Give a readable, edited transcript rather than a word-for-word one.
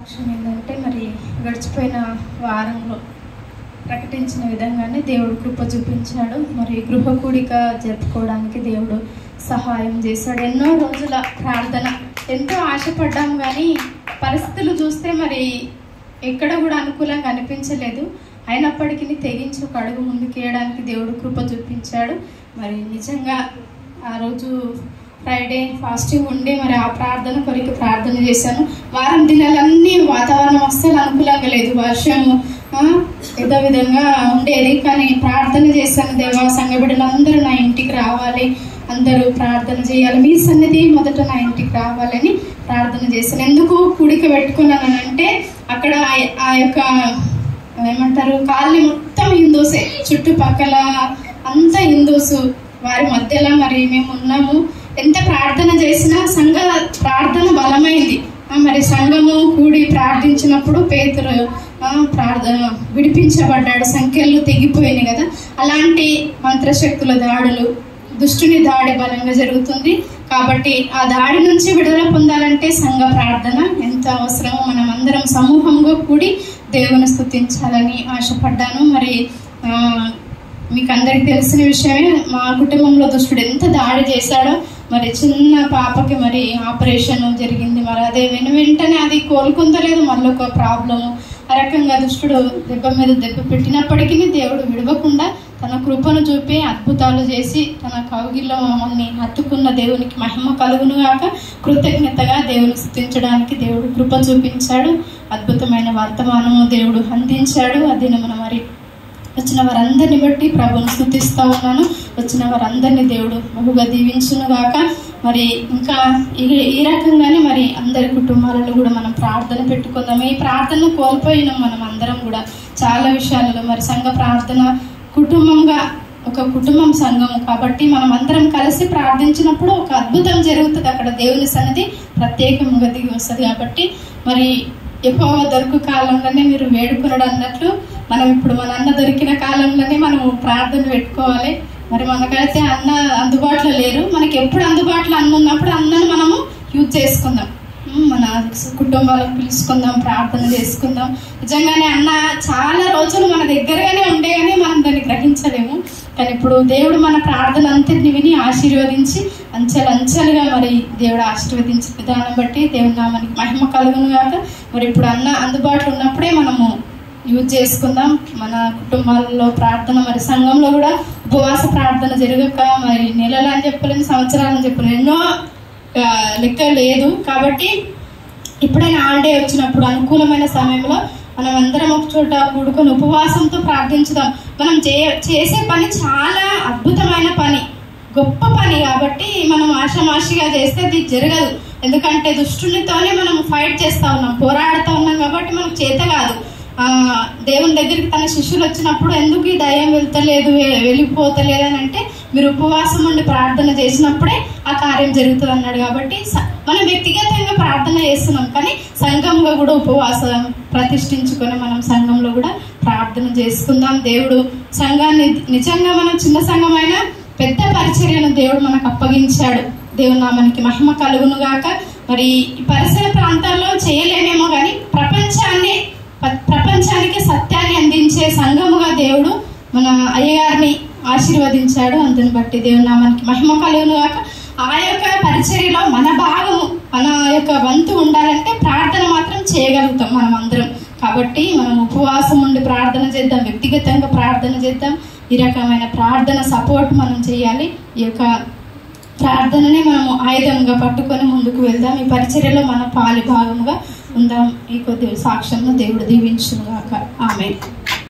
సాక్ష్యం ఏంటంటే మరి గడిచిపోయిన వారంలో ప్రకటించిన విధంగానే దేవుడు కృప చూపించాడు. మరి గృహ కూడిక జరుపుకోవడానికి దేవుడు సహాయం చేశాడు. ఎన్నో రోజుల ప్రార్థన, ఎంతో ఆశపడ్డాం కానీ పరిస్థితులు చూస్తే మరి ఎక్కడ కూడా అనుకూలంగా అనిపించలేదు. అయినప్పటికీ తెగించి ఒక అడుగు ముందుకు వేయడానికి దేవుడు కృప చూపించాడు. మరి నిజంగా ఆ రోజు ఫ్రైడే ఫాస్టింగ్ ఉండి మరి ఆ ప్రార్థన కొరకు ప్రార్థన చేశాను. వారం దినాలన్నీ వాతావరణం అస్సలు అనుకూలంగా లేదు, వర్షము ఏదో విధంగా ఉండేది. కానీ ప్రార్థన చేశాను, దేవా సంఘ బిడ్డలందరూ నా ఇంటికి రావాలి, అందరూ ప్రార్థన చేయాలి, మీ సన్నిధి మొదట నా ఇంటికి రావాలని ప్రార్థన చేశాను. ఎందుకు కూడిక పెట్టుకున్నానంటే అక్కడ ఆ యొక్క ఏమంటారు కాలనీ మొత్తం హిందూసే, చుట్టుపక్కల అంతా హిందూస్, వారి మధ్యలో మరి మేము ఉన్నాము. ఎంత ప్రార్థన చేసినా సంఘ ప్రార్థన బలమైంది. మరి సంఘము కూడి ప్రార్థించినప్పుడు పేతురు విడిపించబడ్డాడు, సంఖ్యలు తెగిపోయినాయి కదా. అలాంటి మంత్రశక్తుల దాడులు, దుష్టుని దాడి బలంగా జరుగుతుంది. కాబట్టి ఆ దాడి నుంచి విడుదల పొందాలంటే సంఘ ప్రార్థన ఎంత అవసరమో మనం అందరం సమూహంగా కూడి దేవుని స్తుతించాలని ఆశపడ్డాను. మరి మీకు అందరికి తెలిసిన విషయమే, మా కుటుంబంలో దుష్టుడు ఎంత దాడి చేశాడో. మరి చిన్న పాపకి మరి ఆపరేషన్ జరిగింది, మరి అదే వెంటనే అది కోలుకుందలేదు, మళ్ళీ ఒక ప్రాబ్లము. ఆ రకంగా దుష్టుడు దెబ్బ మీద దెబ్బ పెట్టినప్పటికీ దేవుడు విడవకుండా తన కృపను చూపి అద్భుతాలు చేసి తన కౌగిల్లో మమ్మల్ని హత్తుకున్న దేవునికి మహిమ కలుగును గాక. కృతజ్ఞతగా దేవుని స్తుతించడానికి దేవుడు కృప చూపించాడు. అద్భుతమైన వర్తమానము దేవుడు అందించాడు. అది మనం మరి వచ్చిన వారందరిని బట్టి ప్రభుని స్తుతిస్తూ ఉన్నాను. వచ్చిన వారందరినీ దేవుడు బహుగా దీవించును గాక. మరి ఇంకా ఈ రకంగానే మరి అందరి కుటుంబాలలో కూడా మనం ప్రార్థన పెట్టుకుందాం. ఈ ప్రార్థన కోల్పోయినాం మనం అందరం కూడా చాలా విషయాలలో. మరి సంఘ ప్రార్థన కుటుంబంగా, ఒక కుటుంబం సంఘము కాబట్టి మనం అందరం కలిసి ప్రార్థించినప్పుడు ఒక అద్భుతం జరుగుతుంది. అక్కడ దేవుని సన్నిధి ప్రత్యేకంగా దిగి వస్తుంది. కాబట్టి మరి ఎక్కువ దొరుకు కాలంలోనే మీరు వేడుకున్నాడు అన్నట్లు మనం ఇప్పుడు మన అన్న దొరికిన కాలంలోనే మనం ప్రార్థన పెట్టుకోవాలి. మరి మనకైతే అన్న అందుబాటులో లేరు, మనకి ఎప్పుడు అందుబాటులో అన్న ఉన్నప్పుడు అన్నను మనము యూజ్ చేసుకుందాం, మన కుటుంబాలకు పిలుచుకుందాం, ప్రార్థన చేసుకుందాం. నిజంగానే అన్న చాలా రోజులు మన దగ్గరగానే ఉండే కానీ మనం దాన్ని గ్రహించలేము. కానీ ఇప్పుడు దేవుడు మన ప్రార్థన అంతటిని విని ఆశీర్వదించి అంచెలుగా మరి దేవుడు ఆశీర్వదించే విధానం బట్టి దేవుని నామానికి మహిమ కలుగును గాక. మరి ఇప్పుడు అన్న అందుబాటులో ఉన్నప్పుడే మనము యూజ్ చేసుకుందాం మన కుటుంబాలలో ప్రార్థన. మరి సంఘంలో కూడా ఉపవాస ప్రార్థన జరగక మరి నెలలు అని చెప్పలేము, సంవత్సరాలని చెప్పలేము, ఎన్నో లెక్క లేదు. కాబట్టి ఇప్పుడైనా హాలిడే వచ్చినప్పుడు అనుకూలమైన సమయంలో మనం అందరం ఒక చోట కూడుకొని ఉపవాసంతో ప్రార్థించుదాం. మనం చేసే పని చాలా అద్భుతమైన పని, గొప్ప పని. కాబట్టి మనం ఆషామాషిగా చేస్తే అది జరగదు. ఎందుకంటే దుష్టునితోనే మనం ఫైట్ చేస్తూ ఉన్నాం, పోరాడుతూ ఉన్నాం. కాబట్టి మనకు చేత కాదు. దేవుని దగ్గరికి తన శిష్యులు వచ్చినప్పుడు ఎందుకు ఈ దయ్యం వెళ్తలేదు, వెళ్ళిపోతలేదు అని అంటే మీరు ఉపవాసం ఉండి ప్రార్థన చేసినప్పుడే ఆ కార్యం జరుగుతుంది అన్నాడు. కాబట్టి మనం వ్యక్తిగతంగా ప్రార్థన చేస్తున్నాం, కానీ సంఘంగా కూడా ఉపవాసం ప్రతిష్ఠించుకొని మనం సంఘంలో కూడా ప్రార్థన చేసుకుందాం. దేవుడు సంఘాన్ని నిజంగా మనం చిన్న సంఘమైన పెద్ద పరిచర్యను దేవుడు మనకు అప్పగించాడు. దేవుని నామానికి మహిమ కలుగును గాక. మరి ఈ పరిసర ప్రాంతాల్లో చేయలేమేమో కానీ ప్రపంచానికి సత్యాన్ని అందించే సంఘముగా దేవుడు మన అయ్యగారిని ఆశీర్వదించాడు. అందుని బట్టి దేవుని నామానికి మహిమ కలుగును గాక. ఆ యొక్క పరిచర్యలో మన భాగము, మన యొక్క వంతు ఉండాలంటే ప్రార్థన మాత్రం చేయగలుగుతాం మనం అందరం. కాబట్టి మనం ఉపవాసం ఉండి ప్రార్థన చేద్దాం, వ్యక్తిగతంగా ప్రార్థన చేద్దాం. ఈ రకమైన ప్రార్థన సపోర్ట్ మనం చేయాలి. ఈ యొక్క ప్రార్థనని మనము ఆయుధంగా పట్టుకొని ముందుకు వెళ్దాం. ఈ పరిచర్యలో మన పాలి భాగముగా ఉందాం. ఈ కొద్ది సాక్ష్యంలో దేవుడు దీవించును గాక. ఆమేన్.